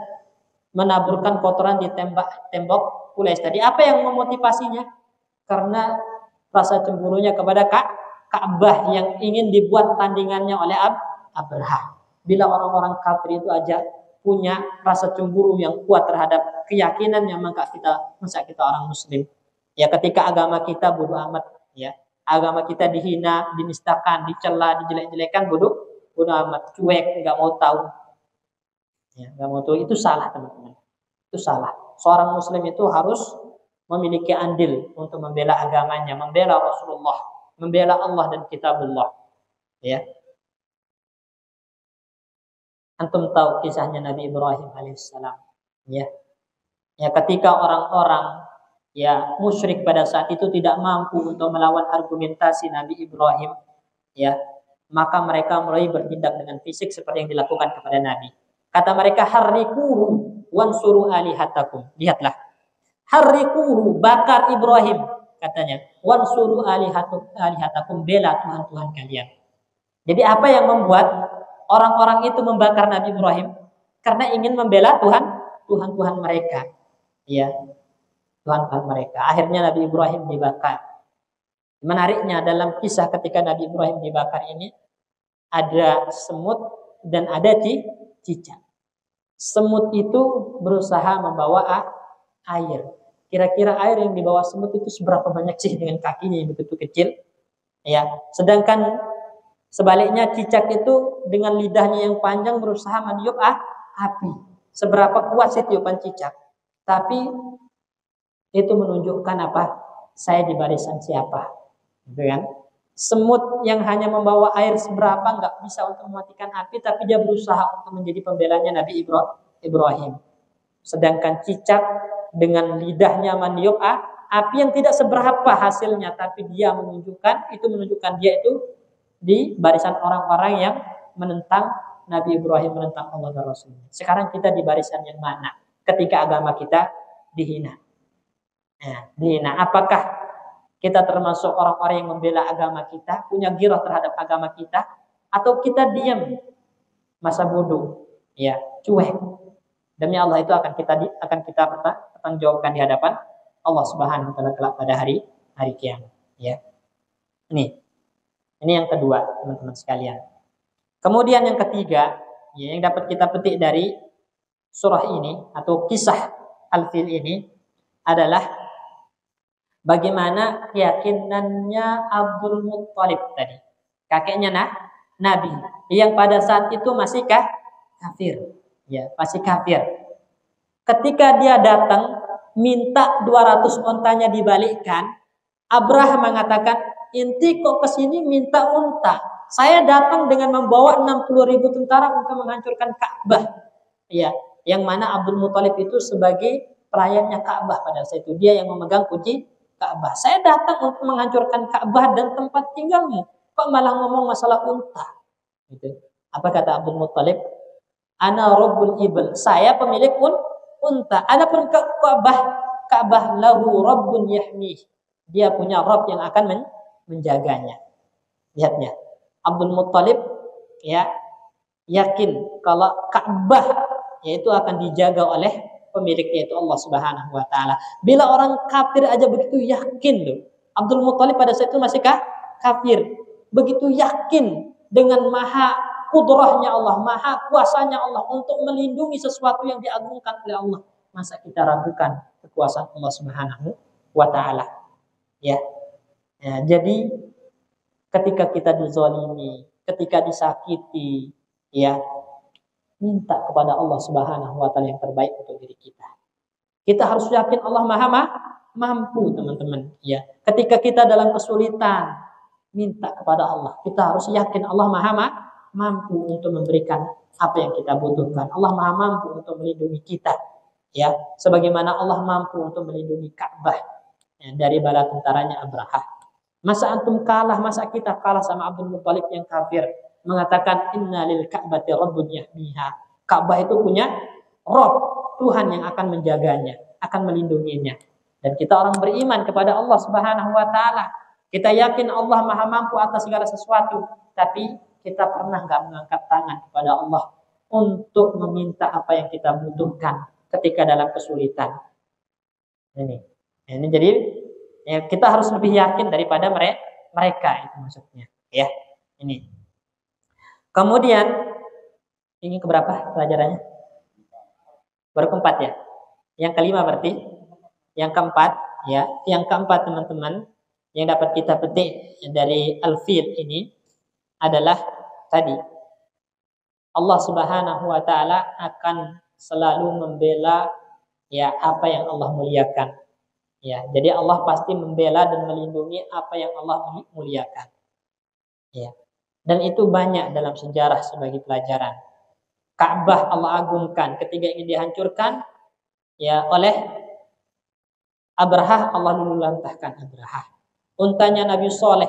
menaburkan kotoran di tembok Quraisy tadi. Apa yang memotivasinya? Karena rasa cemburunya kepada Ka'bah yang ingin dibuat tandingannya oleh Abraha. Bila orang-orang kafir itu aja punya rasa cemburu yang kuat terhadap keyakinannya, masa kita orang muslim. Ya, ketika agama kita bodoh amat, ya. Agama kita dihina, dinistakan, dicela, dijelek-jelekan, bodoh amat, cuek, nggak mau tahu. Ya, nggak mau tahu, itu salah, teman-teman. Itu salah. Seorang muslim itu harus memiliki andil untuk membela agamanya, membela Rasulullah, membela Allah dan kitabullah. Ya. Antum tahu kisahnya Nabi Ibrahim alaihissalam. Ya. Ya, ketika orang-orang musyrik pada saat itu tidak mampu untuk melawan argumentasi Nabi Ibrahim, ya, maka mereka mulai bertindak dengan fisik seperti yang dilakukan kepada Nabi. Kata mereka, harrikuhu wansuru alihatakum. Lihatlah, harrikuhu, bakar Ibrahim, katanya, wansuru alihatakum, bela Tuhan-Tuhan kalian. Jadi apa yang membuat orang-orang itu membakar Nabi Ibrahim? Karena ingin membela Tuhan-Tuhan mereka. Ya, Tuhan mereka. Akhirnya Nabi Ibrahim dibakar. Menariknya dalam kisah ketika Nabi Ibrahim dibakar ini, ada semut dan ada cicak. Semut itu berusaha membawa air. Kira-kira air yang dibawa semut itu seberapa banyak sih dengan kakinya yang begitu kecil? Ya, sedangkan sebaliknya cicak itu dengan lidahnya yang panjang berusaha meniup api. Seberapa kuat sih tiupan cicak? Tapi itu menunjukkan apa? Saya di barisan siapa? Gitu kan? Semut yang hanya membawa air seberapa nggak bisa untuk mematikan api, tapi dia berusaha untuk menjadi pembelanya Nabi Ibrahim. Sedangkan cicak dengan lidahnya meniup api yang tidak seberapa hasilnya, tapi dia menunjukkan dia itu di barisan orang-orang yang menentang Nabi Ibrahim, menentang Allah dan Rasulnya. Sekarang kita di barisan yang mana? Ketika agama kita dihina. Nah, apakah kita termasuk orang-orang yang membela agama kita, punya girah terhadap agama kita, atau kita diam, masa bodoh, ya, cuek? Demi Allah itu akan kita pertanggungjawabkan di hadapan Allah Subhanahu wa taala kelak pada hari kiamat, ya. Ini yang kedua, teman-teman sekalian. Kemudian yang ketiga, ya, yang dapat kita petik dari surah ini atau kisah Al-Fil ini adalah bagaimana keyakinannya Abdul Muttalib tadi, kakeknya Nabi, yang pada saat itu masih kafir, ya, masih kafir. Ketika dia datang minta 200 ontanya dibalikkan, Abraha mengatakan, inti kok kesini minta unta? Saya datang dengan membawa 60.000 tentara untuk menghancurkan Ka'bah. Ya, yang mana Abdul Muttalib itu sebagai pelayannya Ka'bah pada saat itu, dia yang memegang kunci Ka'bah. Saya datang untuk menghancurkan Ka'bah dan tempat tinggalmu, kok malah ngomong masalah unta? Gitu. Apa kata Abdul Muttalib? Ana rabbul ibl, saya pemilik unta. Adapun Ka'bah lahu rabbun yahmih, dia punya Rabb yang akan menjaganya. Lihatnya, Abdul Muttalib ya yakin kalau Ka'bah yaitu akan dijaga oleh pemiliknya, itu Allah Subhanahu wa taala. Bila orang kafir aja begitu yakin loh. Abdul Muttalib pada saat itu masih kafir. Begitu yakin dengan maha kudrahnya Allah, maha kuasanya Allah untuk melindungi sesuatu yang diagungkan oleh Allah. Masa kita ragukan kekuasaan Allah Subhanahu wa taala? Ya. Jadi ketika kita dizalimi, ketika disakiti, ya, minta kepada Allah Subhanahu wa taala yang terbaik untuk diri kita. Kita harus yakin Allah Maha mampu, teman-teman, ya. Ketika kita dalam kesulitan, minta kepada Allah. Kita harus yakin Allah Maha mampu untuk memberikan apa yang kita butuhkan. Allah Maha mampu untuk melindungi kita, ya. Sebagaimana Allah mampu untuk melindungi Ka'bah, ya, dari bala tentaranya Abraha. Masa antum kalah, masa kita kalah sama Abdul Muthalib yang kafir, mengatakan inna lil ka'bati rabbun yahmiha. Ka'bah itu punya Rabb, Tuhan yang akan menjaganya, akan melindunginya. Dan kita orang beriman kepada Allah Subhanahu wa taala. Kita yakin Allah Maha mampu atas segala sesuatu, tapi kita pernah enggak mengangkat tangan kepada Allah untuk meminta apa yang kita butuhkan ketika dalam kesulitan. Ini jadi ya, kita harus lebih yakin daripada mereka itu maksudnya, ya. Ini. Kemudian ini keberapa pelajarannya? Baru keempat ya. Yang kelima berarti. Yang keempat ya. Yang keempat teman-teman yang dapat kita petik dari Al-Fil ini adalah tadi Allah Subhanahu wa taala akan selalu membela ya apa yang Allah muliakan. Ya, jadi Allah pasti membela dan melindungi apa yang Allah muliakan. Ya. Dan itu banyak dalam sejarah sebagai pelajaran. Ka'bah Allah agungkan ketika ingin dihancurkan ya oleh Abrahah, Allah luluhlantahkan Abrahah. Untanya Nabi Soleh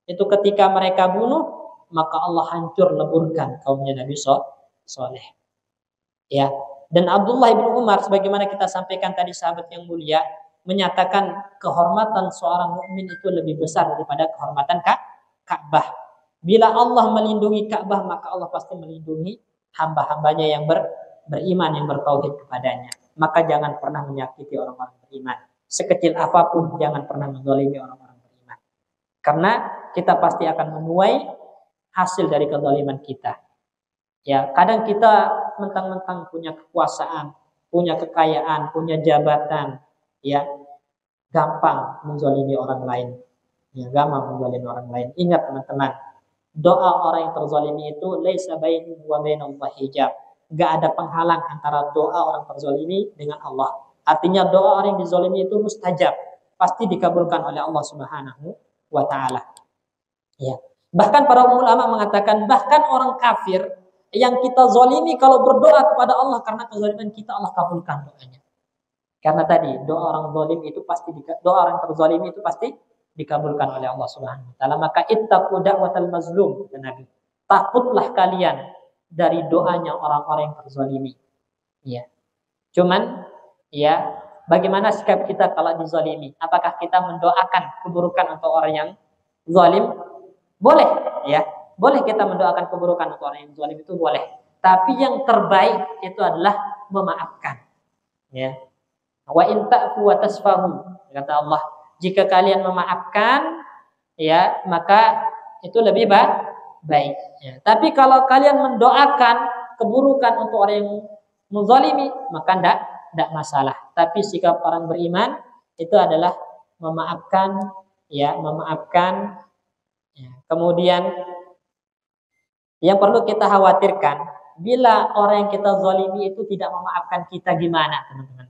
itu ketika mereka bunuh, maka Allah hancur leburkan kaumnya Nabi Soleh. Ya. Dan Abdullah bin Umar sebagaimana kita sampaikan tadi sahabat yang mulia menyatakan kehormatan seorang mukmin itu lebih besar daripada kehormatan Ka'bah. Bila Allah melindungi Ka'bah, maka Allah pasti melindungi hamba-hambanya yang beriman, yang bertauhid kepadanya. Maka jangan pernah menyakiti orang-orang beriman. Sekecil apapun jangan pernah menzalimi orang-orang beriman. Karena kita pasti akan menuai hasil dari kezaliman kita. Ya, kadang kita mentang-mentang punya kekuasaan, punya kekayaan, punya jabatan, ya gampang menzalimi orang lain. Ya, gampang menzalimi orang lain. Ingat teman-teman, doa orang yang terzalimi itu laisa bainahu wa bainallahi hijab. Enggak ada penghalang antara doa orang terzalimi dengan Allah. Artinya doa orang yang dizalimi itu mustajab, pasti dikabulkan oleh Allah Subhanahu wa taala. Ya. Bahkan para ulama mengatakan bahkan orang kafir yang kita zalimi kalau berdoa kepada Allah karena kezaliman kita, Allah kabulkan doanya. Karena tadi doa orang zalim itu pasti doa orang terzalimi itu pasti dikabulkan oleh Allah Subhanahu wa taala. Maka ittaqu da'watal mazlum, kata Nabi. Takutlah kalian dari doanya orang-orang yang terzalimi. Ya. Cuman ya, bagaimana sikap kita kalau dizalimi? Apakah kita mendoakan keburukan untuk orang yang zalim? Boleh, ya. Boleh kita mendoakan keburukan untuk orang yang zalim, itu boleh. Tapi yang terbaik itu adalah memaafkan. Ya. Wa in ta'fu wa tasfahu, kata Allah, jika kalian memaafkan ya maka itu lebih baik ya. Tapi kalau kalian mendoakan keburukan untuk orang yang menzalimi maka tidak masalah. Tapi sikap orang beriman itu adalah memaafkan ya, memaafkan ya. Kemudian yang perlu kita khawatirkan, bila orang yang kita zalimi itu tidak memaafkan kita, gimana teman-teman?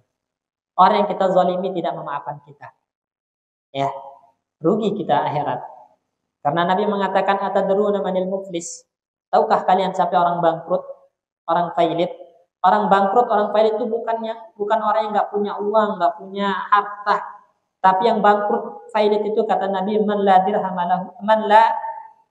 Orang yang kita zalimi tidak memaafkan kita, ya rugi kita akhirat. Karena Nabi mengatakan atadruna manil muflis? Tahukah kalian siapa orang bangkrut, orang failit? Orang bangkrut, orang failit itu bukan orang yang nggak punya uang, nggak punya harta. Tapi yang bangkrut failit itu kata Nabi man la dirham lahu,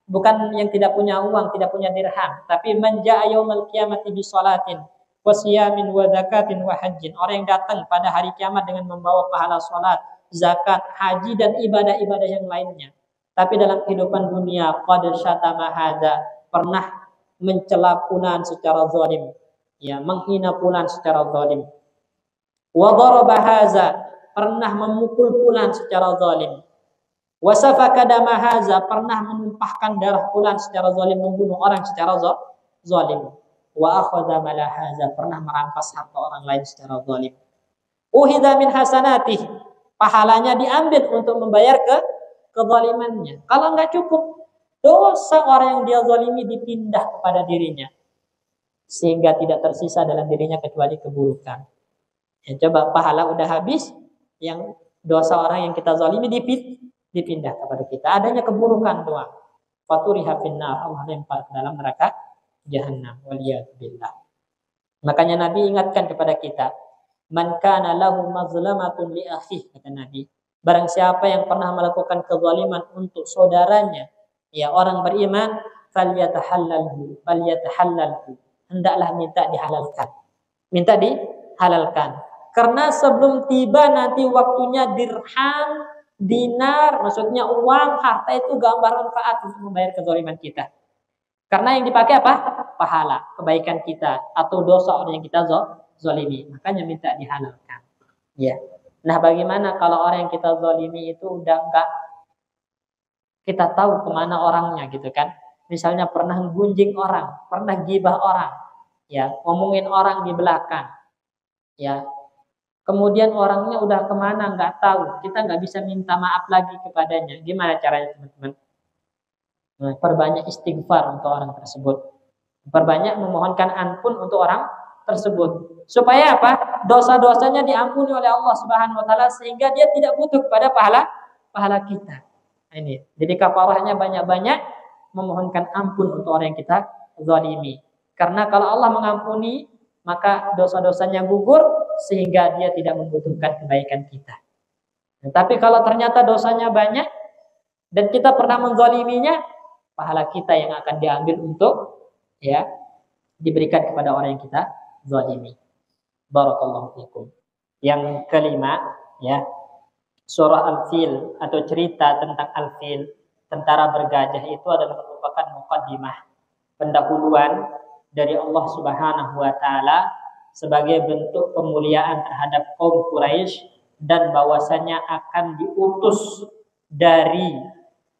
bukan yang tidak punya uang, tidak punya dirham, tapi man jaa yaumal qiyamati bi salatin wa siyamin wa zakatin wa hajjin. Orang yang datang pada hari kiamat dengan membawa pahala salat, zakat, haji dan ibadah-ibadah yang lainnya. Tapi dalam kehidupan dunia qad syatama hadza, pernah mencela fulan secara zalim, ya menghina fulan secara zalim. Wa daraba hadza, pernah memukul fulan secara zalim. Wa safaka dama hadza, pernah menumpahkan darah fulan secara zalim, membunuh orang secara zalim. Wa akhadha mala hadza, pernah merampas harta orang lain secara zalim. Uhidha min hasanatih, pahalanya diambil untuk membayar kezalimannya. Kalau enggak cukup, dosa orang yang dia zalimi dipindah kepada dirinya, sehingga tidak tersisa dalam dirinya kecuali keburukan. Ya, coba pahala udah habis, yang dosa orang yang kita zalimi dipindah kepada kita, adanya keburukan doang. Faturiha finnar, Allah lempar ke dalam neraka Jahannam, waliyadzubillah. Makanya Nabi ingatkan kepada kita, man kana lahu mazlamatun li akhihi, kata Nabi, Barang siapa yang pernah melakukan kezaliman untuk saudaranya, ya orang beriman, falyatahallalhu, hendaklah minta dihalalkan. Minta dihalalkan. Karena sebelum tiba nanti waktunya dirham, dinar, maksudnya uang, harta itu gak bermanfaat untuk membayar kezaliman kita. Karena yang dipakai apa? Pahala, kebaikan kita atau dosa orang yang kita zalimi. Makanya minta dihalalkan. Ya. Nah, bagaimana kalau orang yang kita zalimi itu udah enggak kita tahu kemana orangnya gitu kan? Misalnya pernah gunjing orang, pernah gibah orang, ya, ngomongin orang di belakang, ya. Kemudian orangnya udah kemana nggak tahu, kita nggak bisa minta maaf lagi kepadanya. Gimana caranya teman-teman? Nah, perbanyak istighfar untuk orang tersebut. Perbanyak memohonkan ampun untuk orang tersebut. Supaya apa? Dosa-dosanya diampuni oleh Allah Subhanahu wa taala sehingga dia tidak butuh kepada pahala kita. Ini. Jadi kafarahnya banyak-banyak memohonkan ampun untuk orang yang kita zalimi. Karena kalau Allah mengampuni, maka dosa-dosanya gugur sehingga dia tidak membutuhkan kebaikan kita. Tapi kalau ternyata dosanya banyak dan kita pernah menzaliminya, pahala kita yang akan diambil untuk ya diberikan kepada orang yang kita zalimi. Barakallahu fikum. Yang kelima, ya, surah Al-Fil atau cerita tentang Al-Fil, tentara bergajah itu adalah merupakan muqaddimah, pendahuluan dari Allah Subhanahu wa taala sebagai bentuk pemuliaan terhadap kaum Quraisy dan bahwasanya akan diutus dari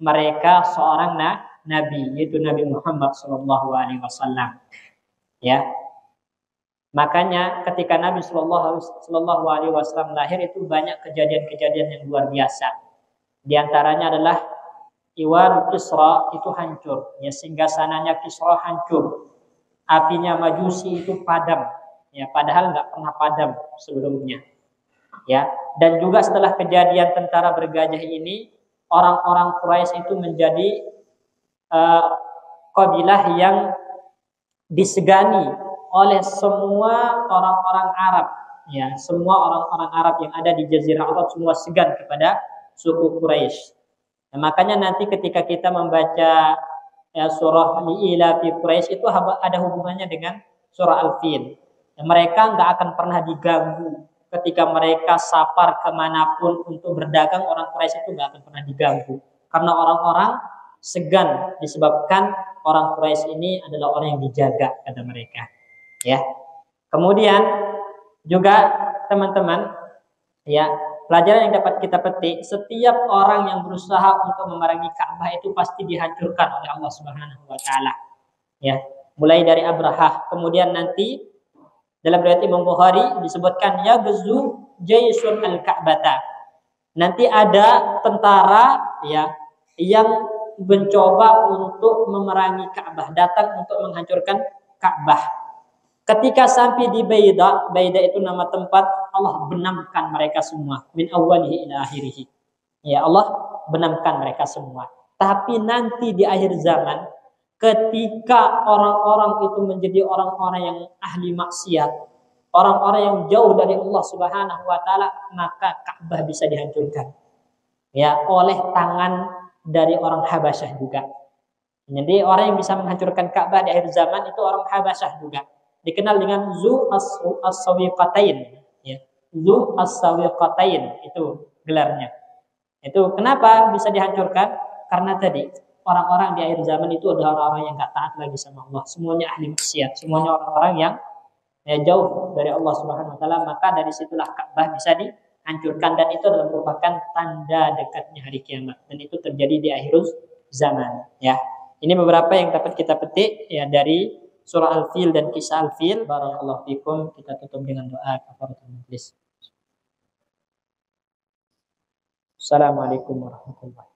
mereka seorang nabi, yaitu Nabi Muhammad SAW. Ya, makanya ketika Nabi SAW lahir itu banyak kejadian-kejadian yang luar biasa. Di antaranya adalah Iwan Kisra itu hancur, ya, singgasananya Kisra hancur, apinya Majusi itu padam, ya, padahal nggak pernah padam sebelumnya, ya. Dan juga setelah kejadian tentara bergajah ini, orang-orang Quraisy itu menjadi kabilah yang disegani oleh semua orang-orang Arab, ya, semua orang-orang Arab yang ada di Jazirah Arab semua segan kepada suku Quraisy. Nah, makanya nanti ketika kita membaca surah Li'ila fi Quraisy itu ada hubungannya dengan surah Al-Fil. Ya, mereka nggak akan pernah diganggu ketika mereka safar kemanapun untuk berdagang, orang Quraisy itu nggak akan pernah diganggu karena orang-orang segan disebabkan orang Quraisy ini adalah orang yang dijaga, kata mereka. Ya. Kemudian juga teman-teman, ya, pelajaran yang dapat kita petik, setiap orang yang berusaha untuk memerangi Ka'bah itu pasti dihancurkan oleh Allah Subhanahu wa taala. Ya, mulai dari Abrahah, kemudian nanti dalam riwayat Imam Bukhari disebutkan ya gazu jaisun al-Ka'bata. Nanti ada tentara, ya, yang mencoba untuk memerangi Ka'bah, datang untuk menghancurkan Ka'bah. Ketika sampai di Baida itu nama tempat, Allah benamkan mereka semua min awwalihi ila akhirih. Ya, Allah benamkan mereka semua. Tapi nanti di akhir zaman, ketika orang-orang itu menjadi orang-orang yang ahli maksiat, orang-orang yang jauh dari Allah Subhanahu wa taala, maka Ka'bah bisa dihancurkan. Ya, oleh tangan dari orang Habasyah juga. Jadi orang yang bisa menghancurkan Ka'bah di akhir zaman itu orang Habasyah juga. Dikenal dengan Zu As-Sawiqatain, ya. Zu As-Sawiqatain itu gelarnya. Itu kenapa bisa dihancurkan? Karena tadi orang-orang di akhir zaman itu adalah orang-orang yang enggak taat lagi sama Allah. Semuanya ahli maksiat, semuanya orang-orang yang jauh dari Allah Subhanahu wa taala, maka dari situlah Ka'bah bisa dihancurkan dan itu adalah merupakan tanda dekatnya hari kiamat dan itu terjadi di akhir zaman, ya. Ini beberapa yang dapat kita petik, ya, dari surah Al-Fil dan kisah Al-Fil. Barakallahu fikum. Kita tutup dengan doa kafaratul majlis. Assalamualaikum warahmatullahi wabarakatuh.